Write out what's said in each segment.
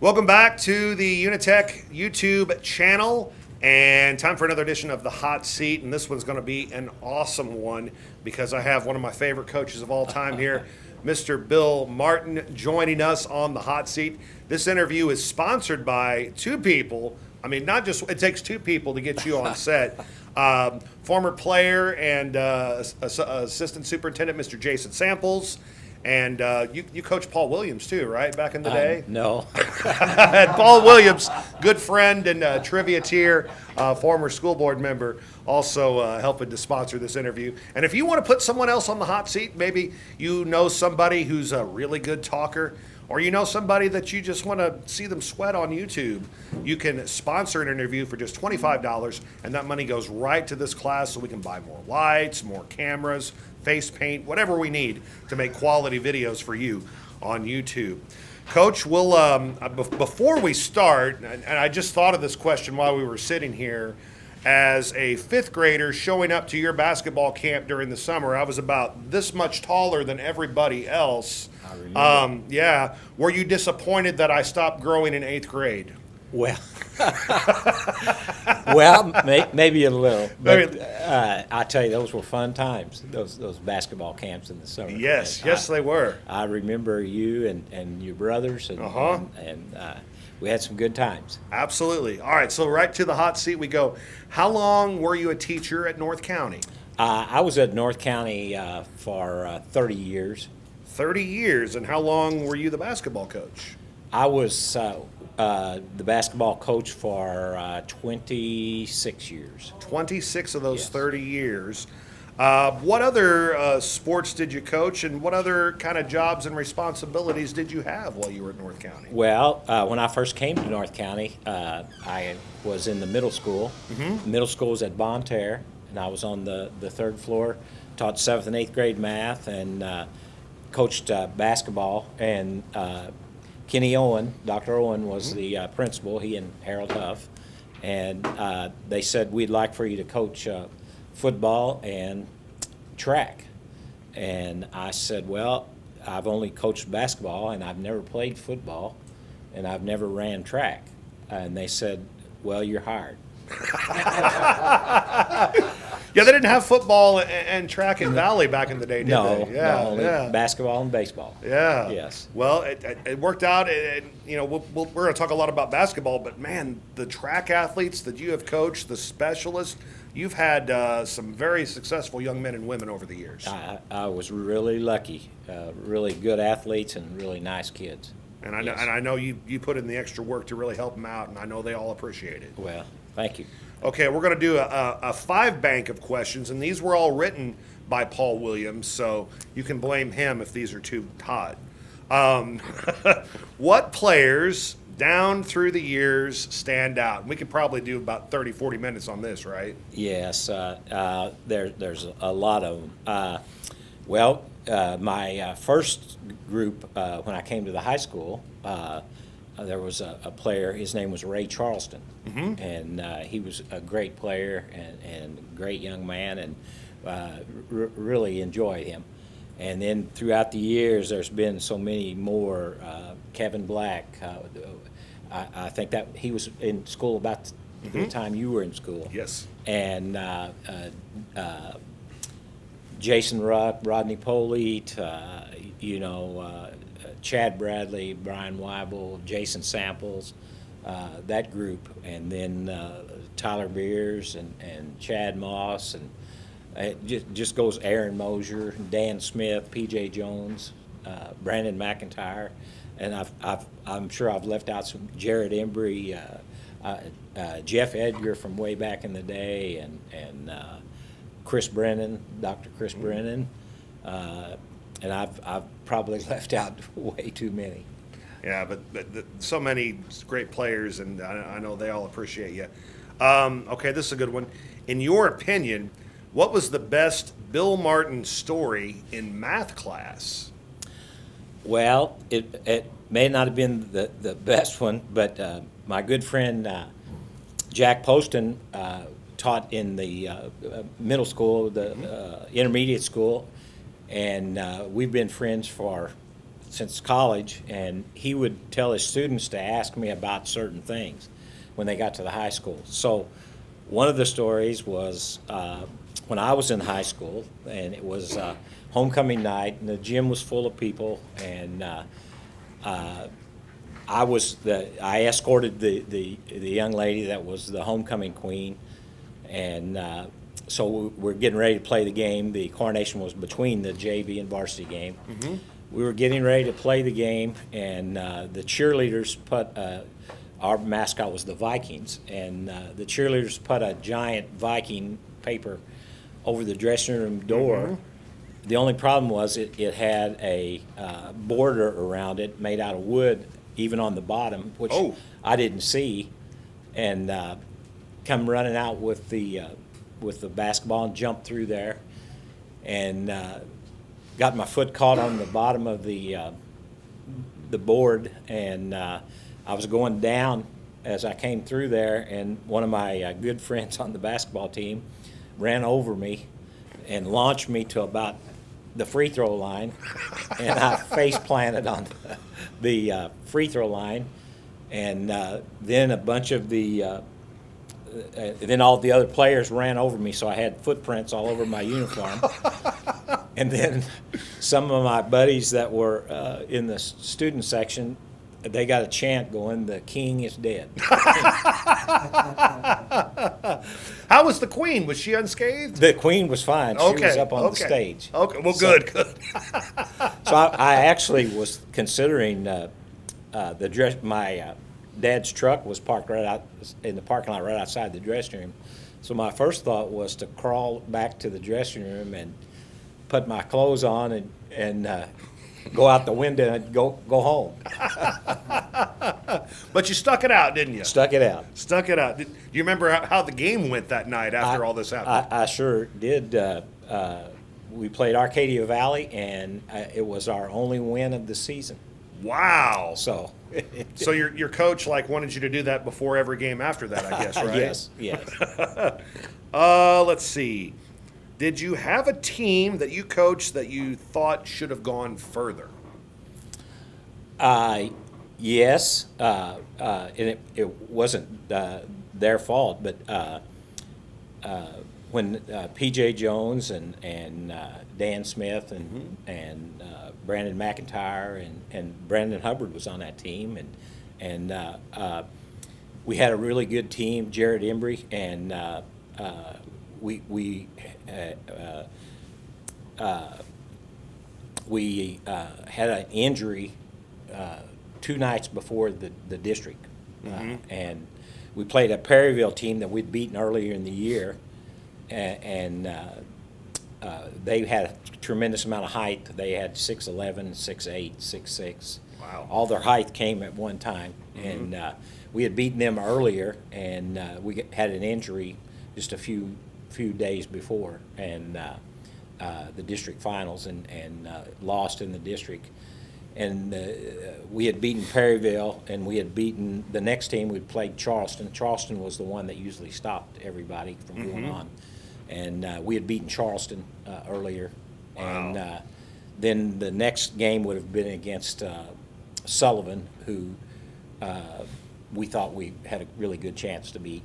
Welcome back to the UniTec YouTube channel, and time for another edition of the Hot Seat. And this one's going to be an awesome one because I have one of my favorite coaches of all time here, Mr. Bill Martin, joining us on the Hot Seat. This interview is sponsored by two people. I mean, not just it takes two people to get you on set. Former player and assistant superintendent, Mr. Jason Samples. And you coached Paul Williams too, right? Back in the day. No. And Paul Williams, good friend and trivia tier, former school board member, also helping to sponsor this interview. And if you want to put someone else on the hot seat, maybe you know somebody who's a really good talker, or you know somebody that you just want to see them sweat on YouTube, you can sponsor an interview for just $25, and that money goes right to this class so we can buy more lights, more cameras, face paint, whatever we need to make quality videos for you on YouTube. Coach, we'll, before we start, and I just thought of this question while we were sitting here, as a fifth grader showing up to your basketball camp during the summer, I was about this much taller than everybody else. I remember. Yeah. Were you disappointed that I stopped growing in eighth grade? Well, maybe a little, but I tell you, those were fun times. Those basketball camps in the summer. Yes, they were. I remember you and your brothers, and we had some good times. Absolutely. All right, so right to the hot seat we go. How long were you a teacher at North County? I was at North County for 30 years. 30 years, and how long were you the basketball coach? I was the basketball coach for 26 years. 26 of those Yes. 30 years. What other sports did you coach, and what other kind of jobs and responsibilities did you have while you were at North County? Well, when I first came to North County, I was in the middle school. Mm-hmm. Middle school was at Bonne Terre, and I was on the third floor, taught 7th and 8th grade math, and coached basketball. And Kenny Owen, Dr. Owen, was the principal, he and Harold Huff. And they said, we'd like for you to coach football and track. And I said, well, I've only coached basketball, and I've never played football, and I've never ran track. And they said, well, you're hired. Yeah, they didn't have football and track in Valley back in the day, did No, they? Yeah, no, only basketball and baseball. Yeah. Yes. Well, it worked out. And, you know, we're going to talk a lot about basketball, but man, the track athletes that you have coached, the specialists, you've had some very successful young men and women over the years. I was really lucky, really good athletes and really nice kids. And I know you put in the extra work to really help them out, and I know they all appreciate it. Well, thank you. Okay, we're going to do a five bank of questions, and these were all written by Paul Williams, so you can blame him if these are too hot. What players down through the years stand out? And we could probably do about 30, 40 minutes on this, right? Yes, there's a lot of them. My first group, when I came to the high school, there was a player, his name was Ray Charleston, mm-hmm. and he was a great player and great young man, and really enjoyed him. And then throughout the years, there's been so many more. Kevin Black, I think that he was in school about mm-hmm. the time you were in school. Yes. And Jason Ruck, Rodney Polite, Chad Bradley, Brian Weibel, Jason Samples, that group, and then Tyler Beers and Chad Moss, and it just goes Aaron Mosher, Dan Smith, P.J. Jones, Brandon McIntyre, and I'm sure I've left out some Jared Embry, Jeff Edgar from way back in the day, and Chris Brennan, Dr. Chris Brennan. And I've probably left out way too many. Yeah, but so many great players, and I know they all appreciate you. Okay, this is a good one. In your opinion, what was the best Bill Martin story in math class? Well, it may not have been the best one, but my good friend Jack Poston taught in the middle school, the intermediate school, and we've been friends for since college, and he would tell his students to ask me about certain things when they got to the high school. So one of the stories was when I was in high school, and it was homecoming night, and the gym was full of people, and I escorted the young lady that was the homecoming queen, and so we're getting ready to play the game. The coronation was between the JV and varsity game. Mm-hmm. We were getting ready to play the game, and the cheerleaders put our mascot was the Vikings, and the cheerleaders put a giant Viking paper over the dressing room door. Mm-hmm. The only problem was it had a border around it made out of wood, even on the bottom, which I didn't see, and come running out with the basketball and jumped through there, and got my foot caught on the bottom of the board, and I was going down as I came through there, and one of my good friends on the basketball team ran over me and launched me to about the free throw line, and I face planted on the free throw line, and then a bunch of then all the other players ran over me, so I had footprints all over my uniform. And then some of my buddies that were in the student section, they got a chant going, "The king is dead." How was the queen? Was she unscathed? The queen was fine. She was up on the stage. Okay, well, good. So I actually was considering my dad's truck was parked right out in the parking lot right outside the dressing room. So my first thought was to crawl back to the dressing room and put my clothes on and go out the window and go home. But you stuck it out, didn't you? Stuck it out. Stuck it out. Do you remember how the game went that night after all this happened? I sure did. We played Arcadia Valley, and it was our only win of the season. Wow. So your coach wanted you to do that before every game after that, I guess, right? Yes. Let's see. Did you have a team that you coached that you thought should have gone further? Yes. And it wasn't their fault, but when P.J. Jones and Dan Smith and Brandon McIntyre and Brandon Hubbard was on that team, and we had a really good team. Jared Embry, and we had an injury 2 nights before the district, and we played a Perryville team that we'd beaten earlier in the year, and they had a tremendous amount of height. They had 6'11", 6'8", 6'6". Wow! All their height came at one time, and we had beaten them earlier, and we had an injury just a few days before, and the district finals, and lost in the district. And we had beaten Perryville, and we had beaten the next team. We'd played Charleston. Charleston was the one that usually stopped everybody from going on, and we had beaten Charleston earlier. Wow. And then the next game would have been against Sullivan, who we thought we had a really good chance to beat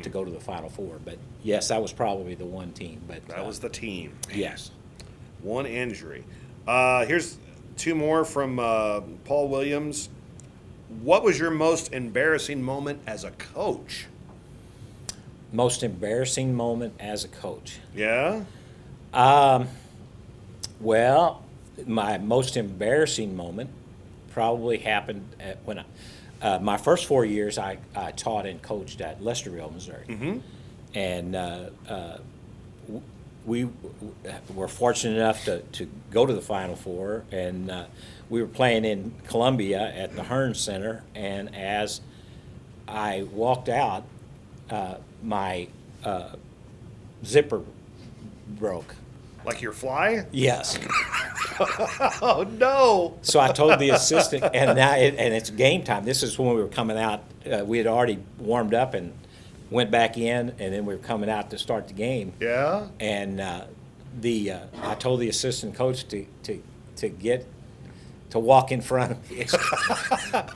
to go to the Final Four. But yes, that was probably the one team. But that was the team. Yes. One injury. Here's 2 more from Paul Williams. What was your most embarrassing moment as a coach? Most embarrassing moment as a coach? Yeah? Well, my most embarrassing moment probably happened when my first 4 years I taught and coached at Lesterville, Missouri. Mm-hmm. And we were fortunate enough to go to the Final Four, and we were playing in Columbia at the Hearn Center, and as I walked out, my zipper broke. Like your fly? Yes. Oh, no. So I told the assistant, and it's game time. This is when we were coming out. We had already warmed up and went back in, and then we were coming out to start the game. Yeah? And I told the assistant coach to to walk in front of me, as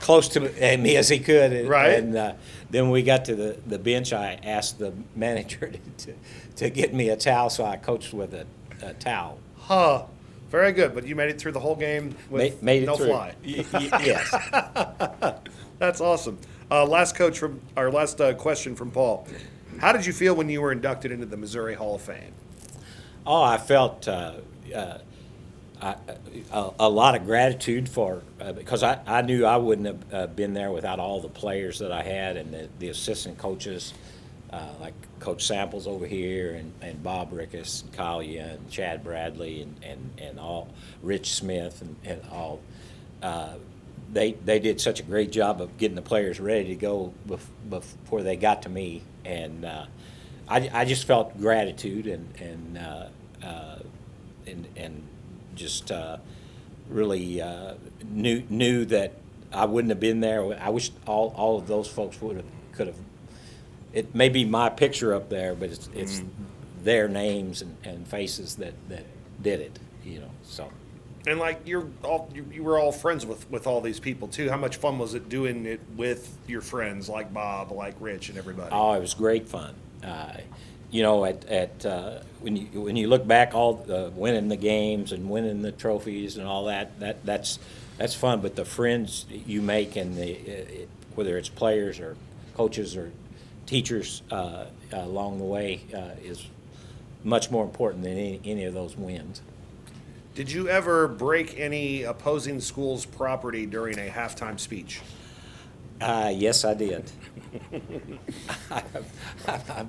close to me as he could. Right. And then when we got to the bench, I asked the manager to get me a towel, so I coached with a towel. Huh. Very good. But you made it through the whole game with Made it no through. fly. Yes. That's awesome. Last question from Paul. How did you feel when you were inducted into the Missouri Hall of Fame? Oh, I felt a lot of gratitude for because I knew I wouldn't have been there without all the players that I had and the assistant coaches like Coach Samples over here and Bob Rickus and Collier and Chad Bradley and all Rich Smith and all. They did such a great job of getting the players ready to go before they got to me, and I just felt gratitude and just really knew that I wouldn't have been there. I wish all of those folks could have. It may be my picture up there, but it's their names and faces that did it. So. And like you were all friends with all these people too. How much fun was it doing it with your friends like Bob, like Rich, and everybody? Oh, it was great fun. When you look back, all winning the games and winning the trophies and all that's fun. But the friends you make and whether it's players or coaches or teachers along the way is much more important than any of those wins. Did you ever break any opposing school's property during a halftime speech? Yes, I did. I'm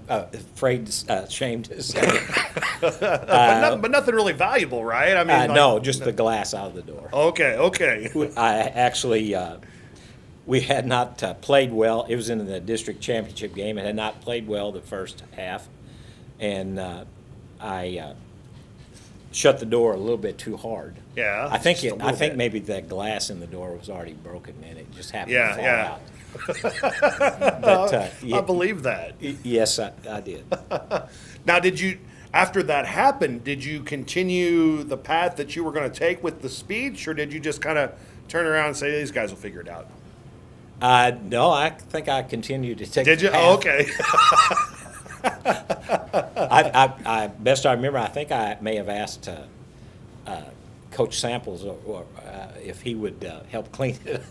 ashamed to say. But nothing really valuable, right? I mean, No, just the glass out of the door. Okay. I actually, we had not played well. It was in the district championship game. It had not played well the first half, and I shut the door a little bit too hard. Yeah. I think just a little bit. maybe that glass in the door was already broken and it just happened to fall Yeah. out. But I believe that. Yes, I did. Now, after that happened, did you continue the path that you were going to take with the speech, or did you just kind of turn around and say, these guys will figure it out? No, I think I continued to take Did the you? path. Oh, okay. I best I remember, I think I may have asked Coach Samples or if he would help clean it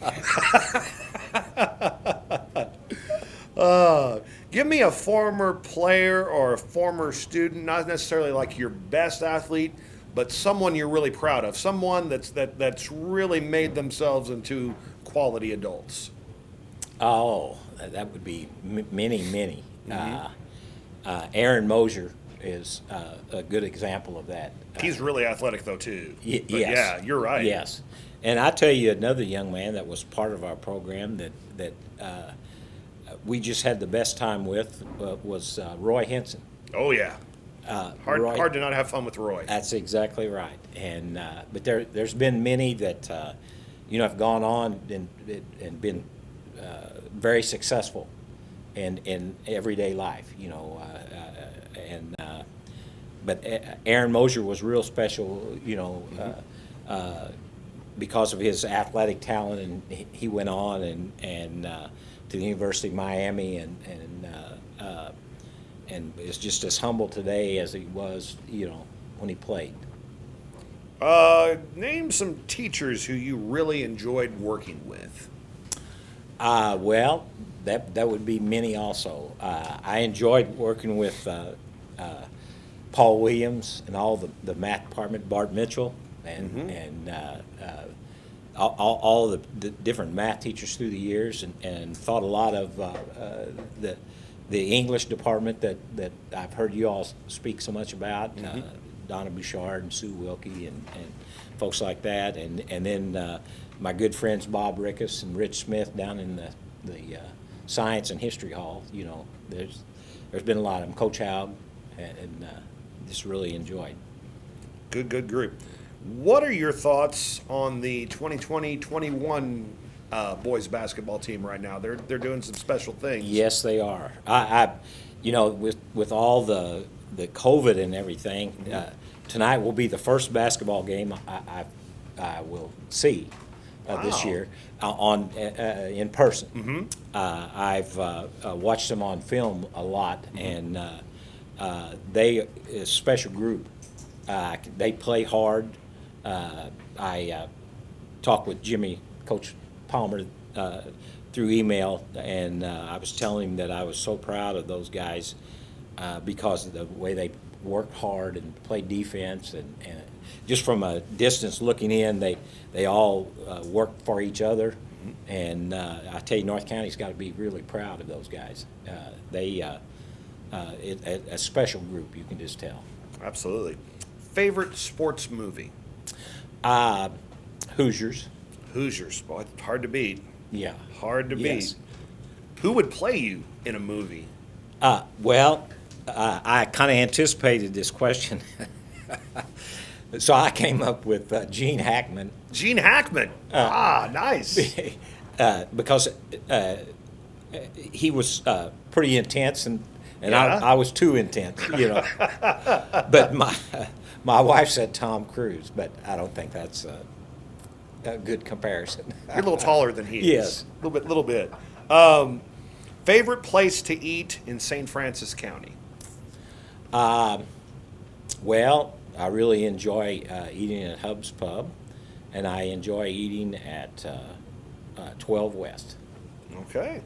up. Give me a former player or a former student, not necessarily like your best athlete, but someone you're really proud of, someone that's really made themselves into quality adults. Oh, that would be many. Aaron Mosher is a good example of that. He's really athletic, though, too. But Yes. yeah, you're right. Yes. And I tell you another young man that was part of our program that we just had the best time with was Roy Henson. Oh, yeah. Roy, Hard to not have fun with Roy. That's exactly right. And but there's been many that have gone on and been very successful in everyday life. But Aaron Mosher was real special. Because of his athletic talent, and he went on and to the University of Miami and is just as humble today as he was, when he played. Name some teachers who you really enjoyed working with. Well, that would be many also. I enjoyed working with Paul Williams and all the math department, Bart Mitchell, and all the different math teachers through the years, and thought a lot of the English department that I've heard you all speak so much about, Donna Bouchard and Sue Wilkie and folks like that, and then my good friends Bob Rickus and Rich Smith down in the Science and History Hall. There's been a lot of them. Coach Haug, and just really enjoyed. Good group. What are your thoughts on the 2020-21 boys basketball team right now? They're doing some special things. Yes, they are. With all the COVID and everything, tonight will be the first basketball game I will see. this Wow. year on in person. I've watched them on film a lot, and they a special group. They play hard. I talked with Jimmy, Coach Palmer, through email, and I was telling him that I was so proud of those guys because of the way they worked hard and played defense, and just from a distance looking in, they all worked for each other, and I tell you, North County's got to be really proud of those guys. A special group, you can just tell. Absolutely. Favorite sports movie? Hoosiers. Hoosiers. Boy, hard to beat. Yeah. Hard to Yes. beat. Who would play you in a movie? Well, I kind of anticipated this question. So I came up with Gene Hackman. Gene Hackman. Nice. Because he was pretty intense, and Yeah. I was too intense, you know. But my wife said Tom Cruise, but I don't think that's a good comparison. You're a little taller than he is. Yes. A little bit. Favorite place to eat in St. Francis County? Well, I really enjoy eating at Hub's Pub, and I enjoy eating at 12 West. Okay.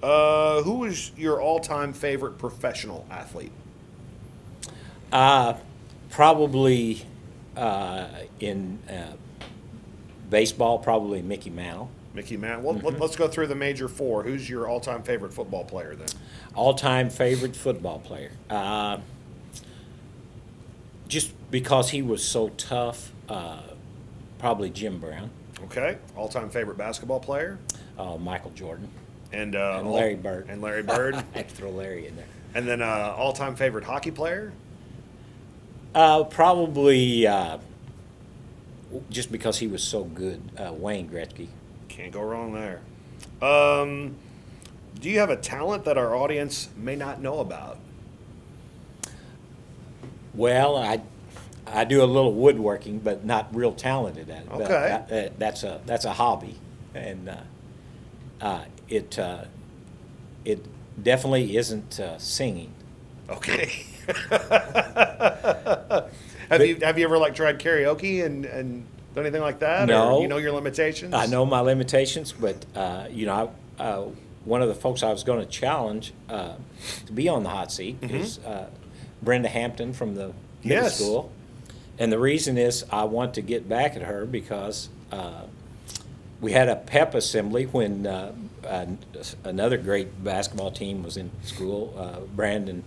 Who is your all-time favorite professional athlete? Probably in baseball, probably Mickey Mantle. Mickey Mantle. Well, let's go through the major four. Who's your all-time favorite football player then? All-time favorite football player. Just because he was so tough, probably Jim Brown. Okay. All-time favorite basketball player? Michael Jordan. And Larry Bird. And Larry Bird. I had to throw Larry in there. And then all-time favorite hockey player? Probably just because he was so good, Wayne Gretzky. Can't go wrong there. Do you have a talent that our audience may not know about? Well, I do a little woodworking, but not real talented at it. Okay. But that's a hobby, and it definitely isn't singing. Okay. Have you ever like tried karaoke and done anything like that? No. Or you know your limitations? I know my limitations, but one of the folks I was going to challenge to be on the hot seat is Brenda Hampton from the middle Yes. school, and the reason is I want to get back at her because we had a pep assembly when another great basketball team was in school, Brandon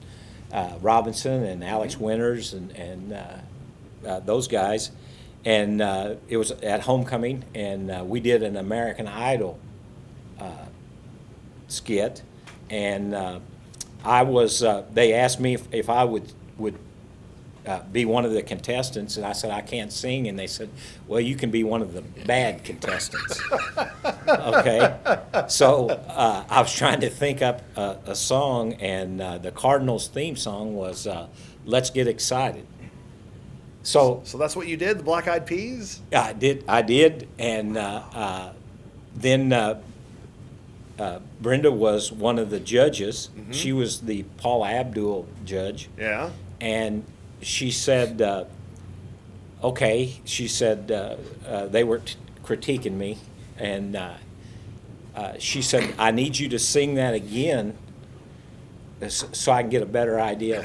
Robinson and Alex Winters and those guys, and it was at homecoming, and we did an American Idol skit, and they asked me if I would be one of the contestants, and I said I can't sing, and they said, well, you can be one of the bad contestants. Okay, so I was trying to think up a song, and the Cardinals theme song was "Let's Get Excited." So that's what you did, the Black Eyed Peas? I did, and then Brenda was one of the judges. She was the Paula Abdul judge. Yeah. And she said, okay, she said they were critiquing me, and she said, I need you to sing that again so I can get a better idea.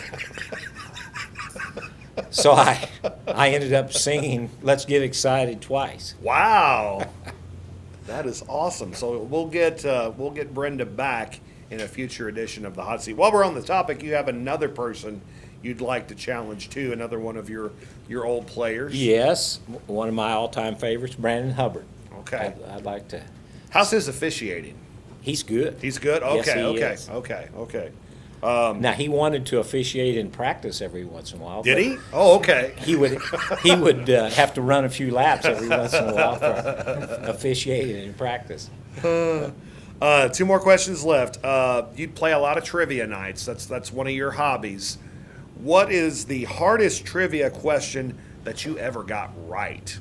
So I ended up singing "Let's Get Excited" twice. Wow. That is awesome. So we'll get Brenda back in a future edition of the Hot Seat. While we're on the topic, you have another person you'd like to challenge too, another one of your old players. Yes, one of my all-time favorites, Brandon Hubbard. Okay. I'd like to. How's his officiating? He's good. He's good? Yes, Okay, he okay, is. okay. Now he wanted to officiate in practice every once in a while. Did but he? Oh, okay. He would have to run a few laps every once in a while for officiating in practice. Two more questions left. You play a lot of trivia nights. That's one of your hobbies. What is the hardest trivia question that you ever got right?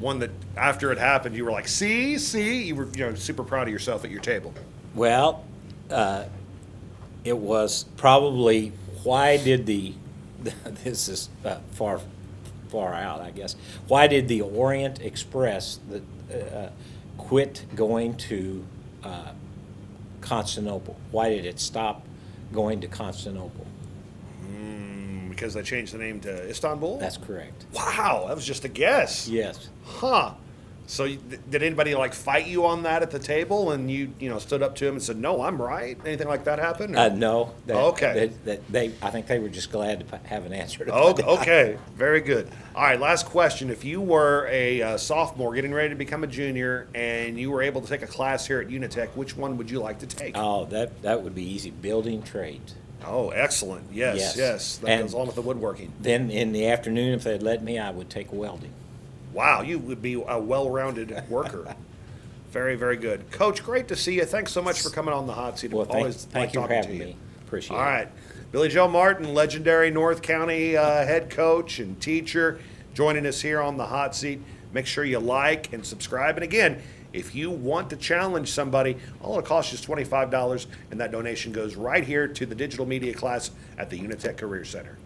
One that after it happened, you were like, see, you were super proud of yourself at your table. Well, it was probably why did this is far out, I guess. Why did the Orient Express quit going to Constantinople? Why did it stop going to Constantinople? Because they changed the name to Istanbul? That's correct. Wow, that was just a guess. Yes. Huh. So did anybody like fight you on that at the table, and you stood up to him and said, "No, I'm right"? Anything like that happen? Or? No. Okay. I think they were just glad to have an answer to Oh, that. okay. Very good. All right, last question. If you were a sophomore getting ready to become a junior and you were able to take a class here at UniTec, which one would you like to take? Oh, that would be easy. Building trades. Oh, excellent. Yes. That And goes along with the woodworking. then in the afternoon, if they'd let me, I would take welding. Wow, you would be a well-rounded worker. Very, very good. Coach, great to see you. Thanks so much for coming on the hot seat. Well, Always thank you for talking having to you. me. Appreciate All it. right. Billy Joe Martin, legendary North County head coach and teacher, joining us here on the hot seat. Make sure you like and subscribe. And again, if you want to challenge somebody, all it costs you is $25, and that donation goes right here to the digital media class at the UniTec Career Center.